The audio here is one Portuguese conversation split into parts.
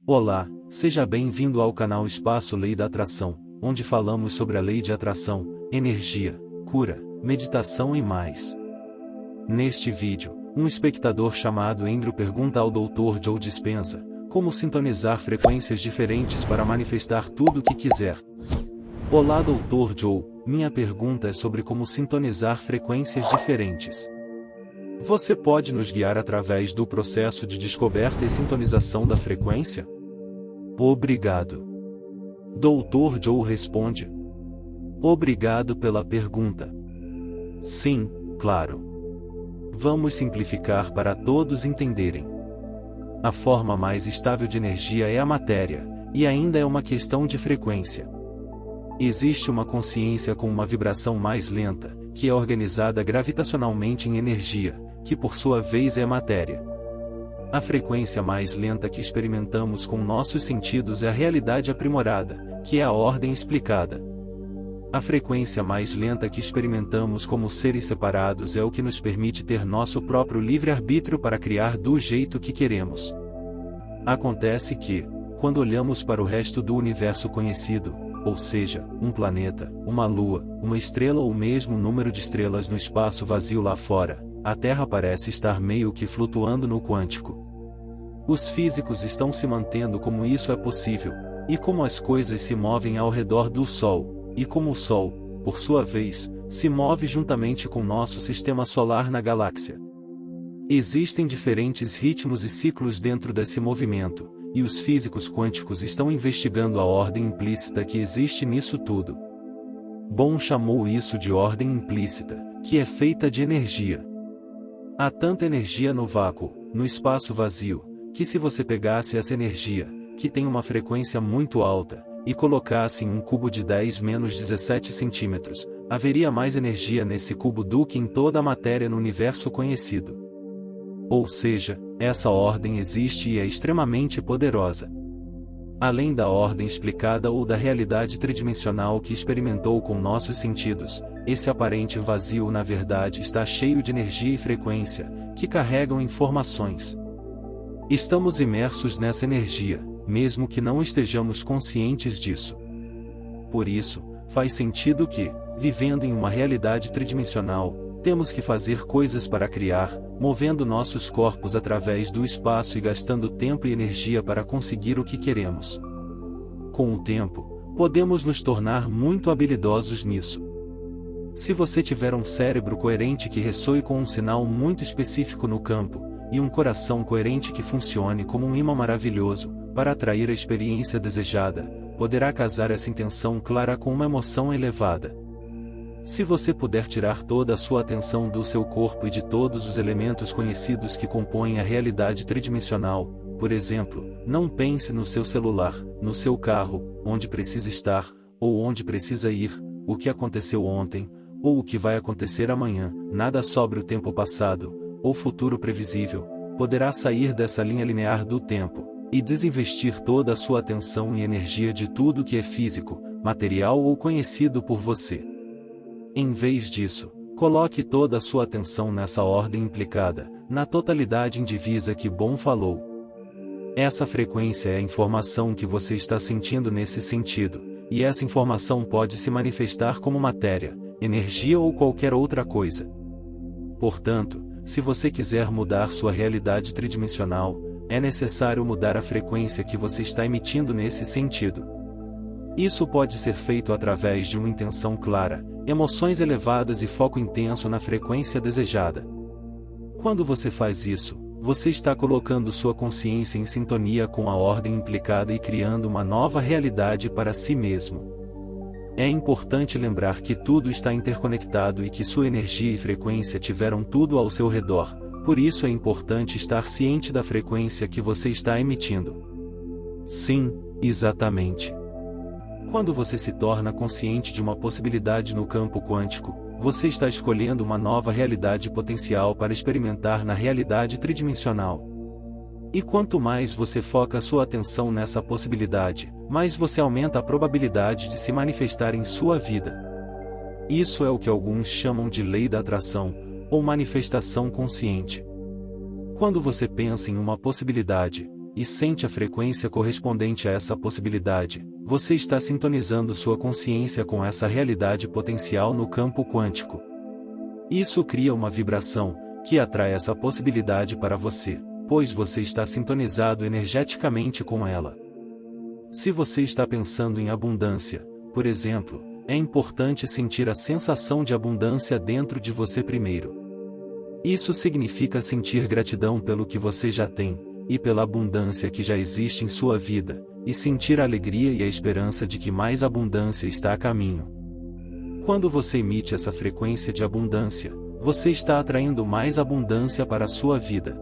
Olá, seja bem-vindo ao canal Espaço Lei da Atração, onde falamos sobre a lei de atração, energia, cura, meditação e mais. Neste vídeo, um espectador chamado Andrew pergunta ao Dr. Joe Dispenza como sintonizar frequências diferentes para manifestar tudo o que quiser. Olá Dr. Joe, minha pergunta é sobre como sintonizar frequências diferentes. Você pode nos guiar através do processo de descoberta e sintonização da frequência? Obrigado. Dr. Joe responde. Obrigado pela pergunta. Sim, claro. Vamos simplificar para todos entenderem. A forma mais estável de energia é a matéria, e ainda é uma questão de frequência. Existe uma consciência com uma vibração mais lenta, que é organizada gravitacionalmente em energia, que por sua vez é matéria. A frequência mais lenta que experimentamos com nossos sentidos é a realidade aprimorada, que é a ordem explicada. A frequência mais lenta que experimentamos como seres separados é o que nos permite ter nosso próprio livre-arbítrio para criar do jeito que queremos. Acontece que, quando olhamos para o resto do universo conhecido, ou seja, um planeta, uma lua, uma estrela ou mesmo um número de estrelas no espaço vazio lá fora, a Terra parece estar meio que flutuando no quântico. Os físicos estão se mantendo como isso é possível, e como as coisas se movem ao redor do Sol, e como o Sol, por sua vez, se move juntamente com nosso sistema solar na galáxia. Existem diferentes ritmos e ciclos dentro desse movimento, e os físicos quânticos estão investigando a ordem implícita que existe nisso tudo. Bohm chamou isso de ordem implícita, que é feita de energia. Há tanta energia no vácuo, no espaço vazio, que se você pegasse essa energia, que tem uma frequência muito alta, e colocasse em um cubo de 10-17 centímetros, haveria mais energia nesse cubo do que em toda a matéria no universo conhecido. Ou seja, essa ordem existe e é extremamente poderosa. Além da ordem explicada ou da realidade tridimensional que experimentou com nossos sentidos, esse aparente vazio na verdade está cheio de energia e frequência, que carregam informações. Estamos imersos nessa energia, mesmo que não estejamos conscientes disso. Por isso, faz sentido que, vivendo em uma realidade tridimensional, temos que fazer coisas para criar, movendo nossos corpos através do espaço e gastando tempo e energia para conseguir o que queremos. Com o tempo, podemos nos tornar muito habilidosos nisso. Se você tiver um cérebro coerente que ressoe com um sinal muito específico no campo, e um coração coerente que funcione como um imã maravilhoso, para atrair a experiência desejada, poderá casar essa intenção clara com uma emoção elevada. Se você puder tirar toda a sua atenção do seu corpo e de todos os elementos conhecidos que compõem a realidade tridimensional, por exemplo, não pense no seu celular, no seu carro, onde precisa estar, ou onde precisa ir, o que aconteceu ontem, ou o que vai acontecer amanhã, nada sobre o tempo passado, ou futuro previsível, poderá sair dessa linha linear do tempo, e desinvestir toda a sua atenção e energia de tudo que é físico, material ou conhecido por você. Em vez disso, coloque toda a sua atenção nessa ordem implicada, na totalidade indivisa que Bohm falou. Essa frequência é a informação que você está sentindo nesse sentido, e essa informação pode se manifestar como matéria, energia ou qualquer outra coisa. Portanto, se você quiser mudar sua realidade tridimensional, é necessário mudar a frequência que você está emitindo nesse sentido. Isso pode ser feito através de uma intenção clara, emoções elevadas e foco intenso na frequência desejada. Quando você faz isso, você está colocando sua consciência em sintonia com a ordem implicada e criando uma nova realidade para si mesmo. É importante lembrar que tudo está interconectado e que sua energia e frequência tiveram tudo ao seu redor, por isso é importante estar ciente da frequência que você está emitindo. Sim, exatamente. Quando você se torna consciente de uma possibilidade no campo quântico, você está escolhendo uma nova realidade potencial para experimentar na realidade tridimensional. E quanto mais você foca sua atenção nessa possibilidade, mais você aumenta a probabilidade de se manifestar em sua vida. Isso é o que alguns chamam de lei da atração, ou manifestação consciente. Quando você pensa em uma possibilidade, e sente a frequência correspondente a essa possibilidade, você está sintonizando sua consciência com essa realidade potencial no campo quântico. Isso cria uma vibração, que atrai essa possibilidade para você, pois você está sintonizado energeticamente com ela. Se você está pensando em abundância, por exemplo, é importante sentir a sensação de abundância dentro de você primeiro. Isso significa sentir gratidão pelo que você já tem, e pela abundância que já existe em sua vida, e sentir a alegria e a esperança de que mais abundância está a caminho. Quando você emite essa frequência de abundância, você está atraindo mais abundância para a sua vida.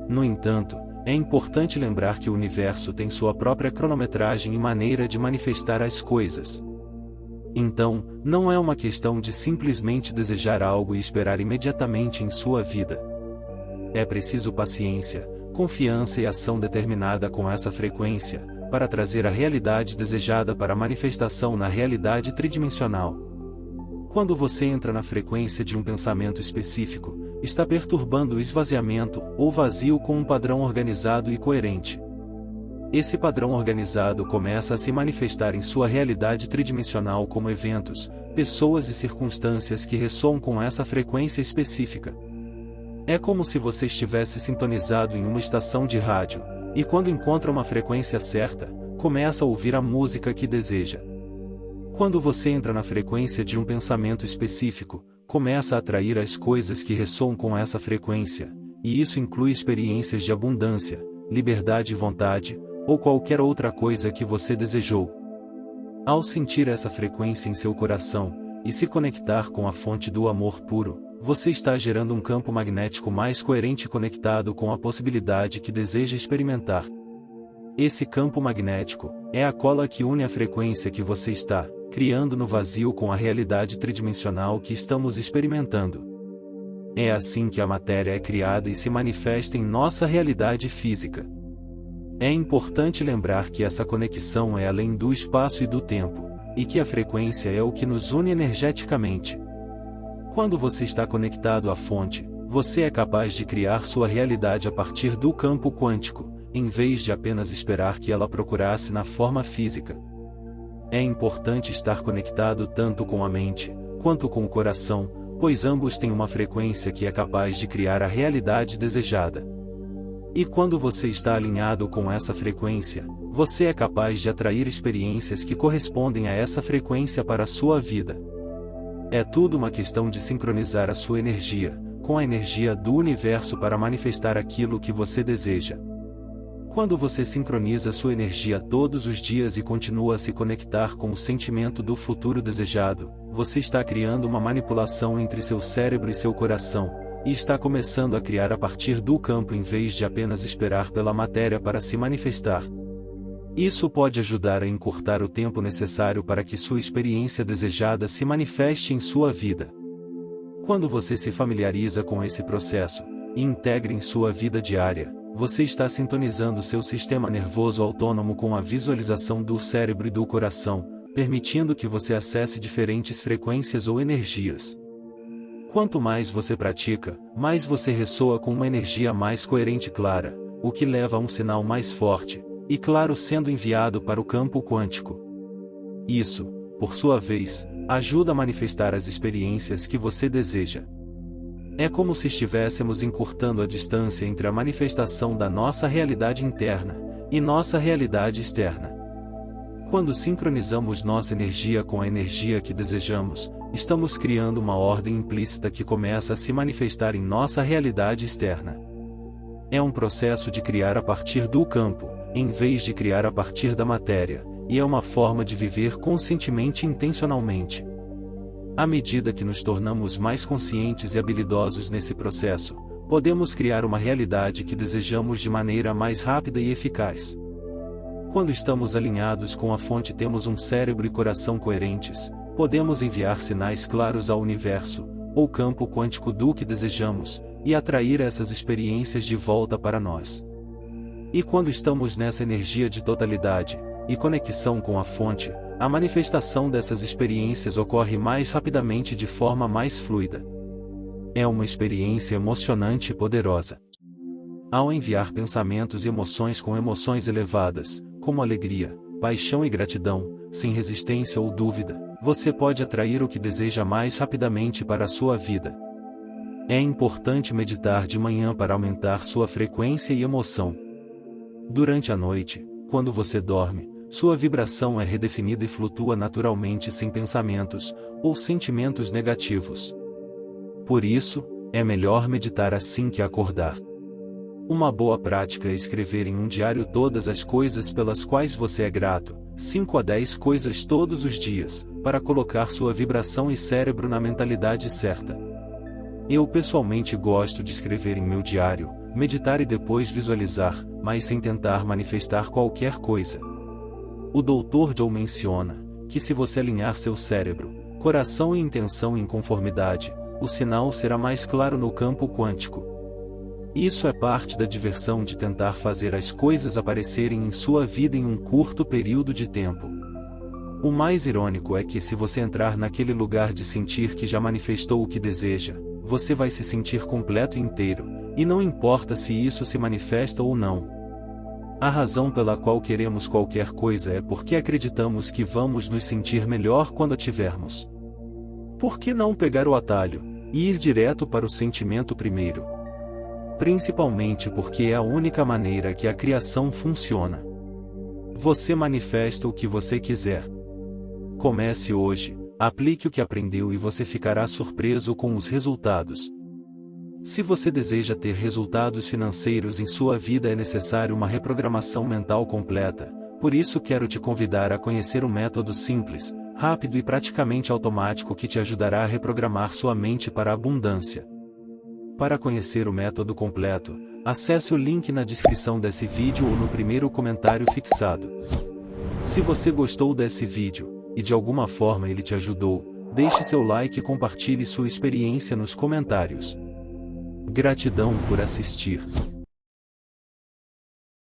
No entanto, é importante lembrar que o universo tem sua própria cronometragem e maneira de manifestar as coisas. Então, não é uma questão de simplesmente desejar algo e esperar imediatamente em sua vida. É preciso paciência, confiança e ação determinada com essa frequência, para trazer a realidade desejada para a manifestação na realidade tridimensional. Quando você entra na frequência de um pensamento específico, está perturbando o esvaziamento ou vazio com um padrão organizado e coerente. Esse padrão organizado começa a se manifestar em sua realidade tridimensional como eventos, pessoas e circunstâncias que ressoam com essa frequência específica. É como se você estivesse sintonizado em uma estação de rádio, e quando encontra uma frequência certa, começa a ouvir a música que deseja. Quando você entra na frequência de um pensamento específico, começa a atrair as coisas que ressoam com essa frequência, e isso inclui experiências de abundância, liberdade e vontade, ou qualquer outra coisa que você desejou. Ao sentir essa frequência em seu coração, e se conectar com a fonte do amor puro, você está gerando um campo magnético mais coerente e conectado com a possibilidade que deseja experimentar. Esse campo magnético é a cola que une a frequência que você está criando no vazio com a realidade tridimensional que estamos experimentando. É assim que a matéria é criada e se manifesta em nossa realidade física. É importante lembrar que essa conexão é além do espaço e do tempo, e que a frequência é o que nos une energeticamente. Quando você está conectado à fonte, você é capaz de criar sua realidade a partir do campo quântico, em vez de apenas esperar que ela procurasse na forma física. É importante estar conectado tanto com a mente, quanto com o coração, pois ambos têm uma frequência que é capaz de criar a realidade desejada. E quando você está alinhado com essa frequência, você é capaz de atrair experiências que correspondem a essa frequência para a sua vida. É tudo uma questão de sincronizar a sua energia, com a energia do universo para manifestar aquilo que você deseja. Quando você sincroniza sua energia todos os dias e continua a se conectar com o sentimento do futuro desejado, você está criando uma manipulação entre seu cérebro e seu coração, e está começando a criar a partir do campo em vez de apenas esperar pela matéria para se manifestar. Isso pode ajudar a encurtar o tempo necessário para que sua experiência desejada se manifeste em sua vida. Quando você se familiariza com esse processo, e integra em sua vida diária, você está sintonizando seu sistema nervoso autônomo com a visualização do cérebro e do coração, permitindo que você acesse diferentes frequências ou energias. Quanto mais você pratica, mais você ressoa com uma energia mais coerente e clara, o que leva a um sinal mais forte, e claro sendo enviado para o campo quântico. Isso, por sua vez, ajuda a manifestar as experiências que você deseja. É como se estivéssemos encurtando a distância entre a manifestação da nossa realidade interna e nossa realidade externa. Quando sincronizamos nossa energia com a energia que desejamos, estamos criando uma ordem implícita que começa a se manifestar em nossa realidade externa. É um processo de criar a partir do campo, em vez de criar a partir da matéria, e é uma forma de viver conscientemente e intencionalmente. À medida que nos tornamos mais conscientes e habilidosos nesse processo, podemos criar uma realidade que desejamos de maneira mais rápida e eficaz. Quando estamos alinhados com a fonte, temos um cérebro e coração coerentes, podemos enviar sinais claros ao universo, ou campo quântico do que desejamos, e atrair essas experiências de volta para nós. E quando estamos nessa energia de totalidade e conexão com a fonte, a manifestação dessas experiências ocorre mais rapidamente e de forma mais fluida. É uma experiência emocionante e poderosa. Ao enviar pensamentos e emoções com emoções elevadas, como alegria, paixão e gratidão, sem resistência ou dúvida, você pode atrair o que deseja mais rapidamente para a sua vida. É importante meditar de manhã para aumentar sua frequência e emoção. Durante a noite, quando você dorme, sua vibração é redefinida e flutua naturalmente sem pensamentos ou sentimentos negativos. Por isso, é melhor meditar assim que acordar. Uma boa prática é escrever em um diário todas as coisas pelas quais você é grato, 5 a 10 coisas todos os dias, para colocar sua vibração e cérebro na mentalidade certa. Eu pessoalmente gosto de escrever em meu diário, meditar e depois visualizar, mas sem tentar manifestar qualquer coisa. O Dr. Joe menciona que se você alinhar seu cérebro, coração e intenção em conformidade, o sinal será mais claro no campo quântico. Isso é parte da diversão de tentar fazer as coisas aparecerem em sua vida em um curto período de tempo. O mais irônico é que se você entrar naquele lugar de sentir que já manifestou o que deseja, você vai se sentir completo e inteiro, e não importa se isso se manifesta ou não. A razão pela qual queremos qualquer coisa é porque acreditamos que vamos nos sentir melhor quando a tivermos. Por que não pegar o atalho e ir direto para o sentimento primeiro? Principalmente porque é a única maneira que a criação funciona. Você manifesta o que você quiser. Comece hoje, aplique o que aprendeu e você ficará surpreso com os resultados. Se você deseja ter resultados financeiros em sua vida, é necessário uma reprogramação mental completa. Por isso quero te convidar a conhecer um método simples, rápido e praticamente automático que te ajudará a reprogramar sua mente para a abundância. Para conhecer o método completo, acesse o link na descrição desse vídeo ou no primeiro comentário fixado. Se você gostou desse vídeo, e de alguma forma ele te ajudou, deixe seu like e compartilhe sua experiência nos comentários. Gratidão por assistir.